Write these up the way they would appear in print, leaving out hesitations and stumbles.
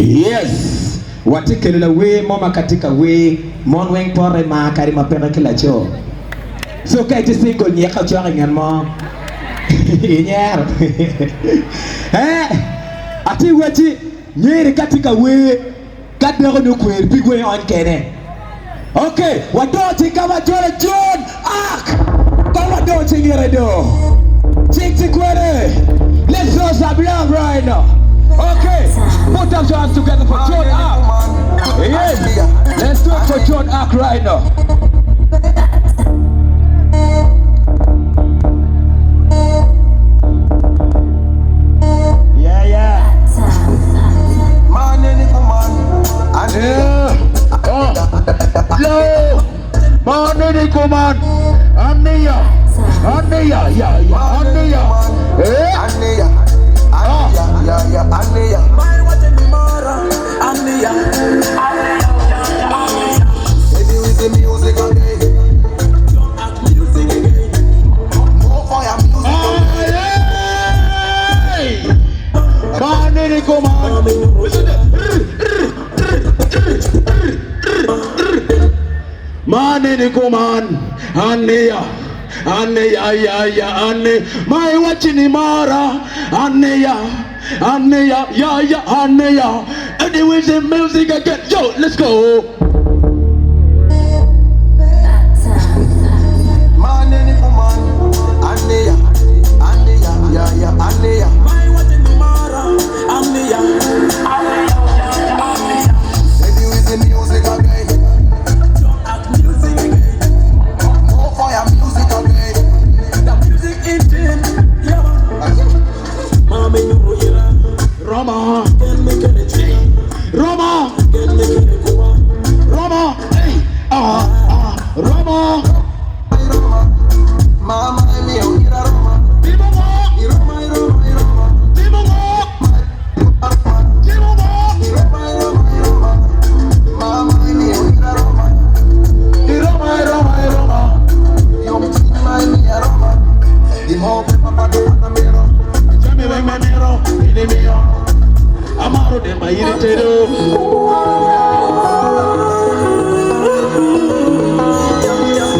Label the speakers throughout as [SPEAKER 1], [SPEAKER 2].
[SPEAKER 1] Yes. Watikele we mama katika we mon weng pore ma kari ma pera kila cho. So kay ti single ni ka cho ngan mo. Inyer. Ati wati nyeri katika we kadero no kwer bigwe on kene. Okay, wadoti kama jore John Ark. Kama doti ngere do. Tik kwere. Let's show some love right now. Okay, put up your hands together for John Ark. Yes, let's do it for John Ark right now. Yeah. Man, any woman, and yeah. Man, any woman, and yeah. Baby with the music again. Music again. More for your music again. Ane, my watching Mara, Aneya, and it was the music again. Yo, let's go. Man, any woman, Aneya, my watching Mara, Aneya. Maybe with the music again. Music again. More for your music again. Roma, hey, Roma, Mama,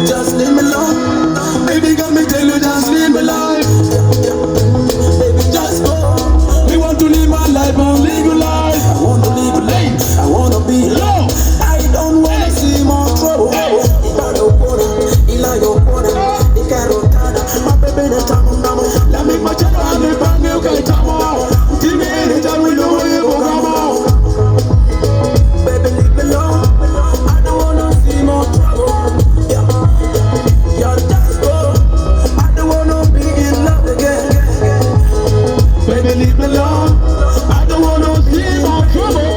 [SPEAKER 1] just leave me alone. Baby, got me tell you, just leave me alone. Baby, just go. We want to live my life on legal life. I want to live late. I want to be alone. I don't want to see more trouble. My baby, the time let me my channel and the bang you can come on. Give me any time we know where you go. Baby, leave me alone. I don't want to see more trouble. You're just go. I don't want to be in love again. Baby, leave me alone. I don't want to see more trouble.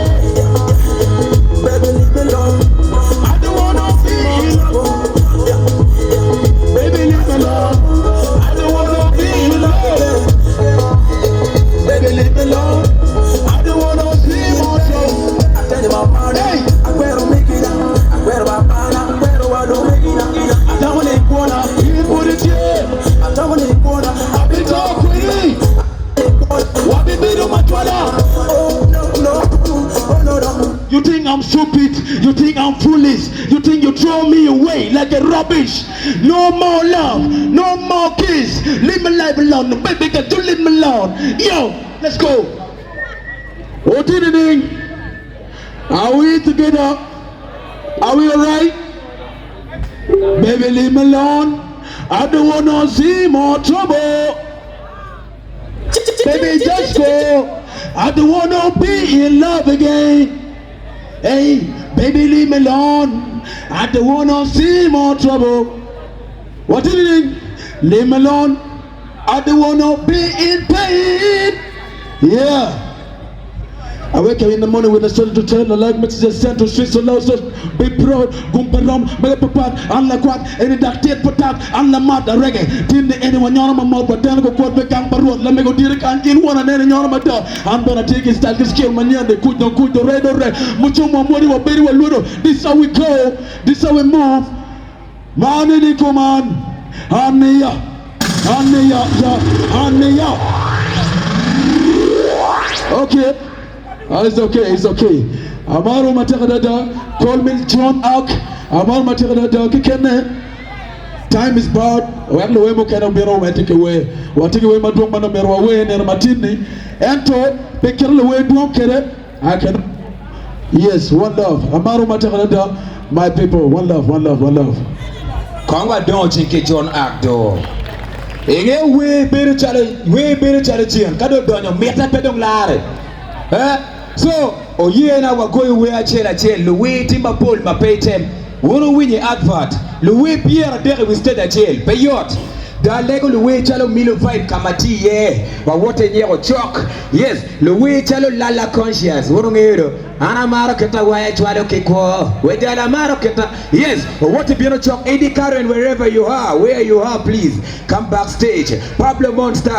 [SPEAKER 1] Baby, leave me alone. I don't want to be in trouble. Baby, leave me alone. I don't want to be in love. Baby, leave me alone. I don't want to see more trouble. I tell you about money. Hey. I don't make it out. I about banana. I don't make it out. I don't want to corner. You put it here. I don't want to corner. I've been talking with you. What did they do, my brother? Oh, no. You think I'm stupid? You think I'm foolish? You think you throw me away like a rubbish? No more love, no more kiss. Leave my life alone, baby, can you leave me alone? Yo, let's go. What did you think? Are we together? Are we alright? Baby, leave me alone. I don't wanna see more trouble. Baby, just go. I don't wanna be in love again. Hey, baby, leave me alone. I don't wanna see more trouble. What did you think? Leave me alone. I don't wanna be in pain. Yeah. I wake up in the morning with a story to tell. I like messages sent to streets so loud, so be proud. Gumparam, Megapapat, and like what? Any dictate patat, and the mad reggae. Didn't anyone on my mouth, but then I go quote the camp road. Let me go direct and in one and any on my door. I'm gonna take his style, skill, mania, the good, the red, mucho more money, or very well, little. This is how we go, this is how we move. Man, any command, Ania. Okay. It's okay. Amaru Matakadada, call me John Ark. Amaru Matakadada, Kikene. Time is bad. We have no way to bero we take away. We take away madong mano bero away ne matini. Ento pekere le way duom kere. I can. Yes, one love. Amaru Matakadada, my people. One love.
[SPEAKER 2] Kongwa don't think John Ark do. Ege we better challenge chien. Kado donyo meta pedong lare. So, oye na wagoy we achela Louis timba Paul ma pay tem. Wono winye advert. Louis Pierre dere we stay at jail. Payot. Da lego Louis chalo milo fight kamati ye. Wa wote nyero chok. Yes, Louis chalo lala conscious. Wono ngero. Ana maro keta waya chwado kiko. Wede ana maro keta. Yes, wote bieno chok. Eddie Karen wherever you are. Where you are please. Come backstage. Pablo Monster.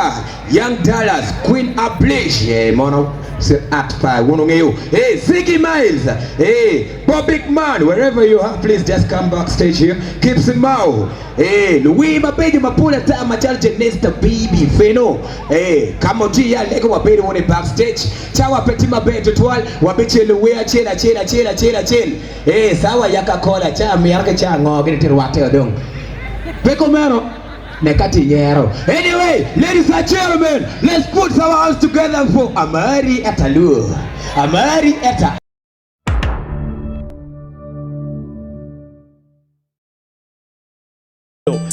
[SPEAKER 2] Young Dallas. Queen Ablish. Yeah, mono. At 5 hey Ziggy Miles, hey Bob Big Man, wherever you are please just come backstage here. Keeps in Mao, hey Louis Mapedi Mapula ta machalje nesta baby Feno, hey Kamoti ya lego wapedi wone backstage chawa peti mabeto twal wabeche Louis achela hey sawa yaka kola cha miarka cha ngoge tirwate odong peko mero. Anyway, ladies and gentlemen, let's put our hands together for Amari at Alur. Amari at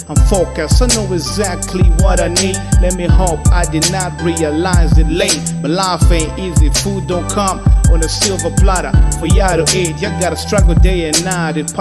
[SPEAKER 3] I'm focused, I know exactly what I need. Let me hope I did not realize it late. But life ain't easy, food don't come on a silver platter. For y'all to eat, y'all gotta struggle day and night.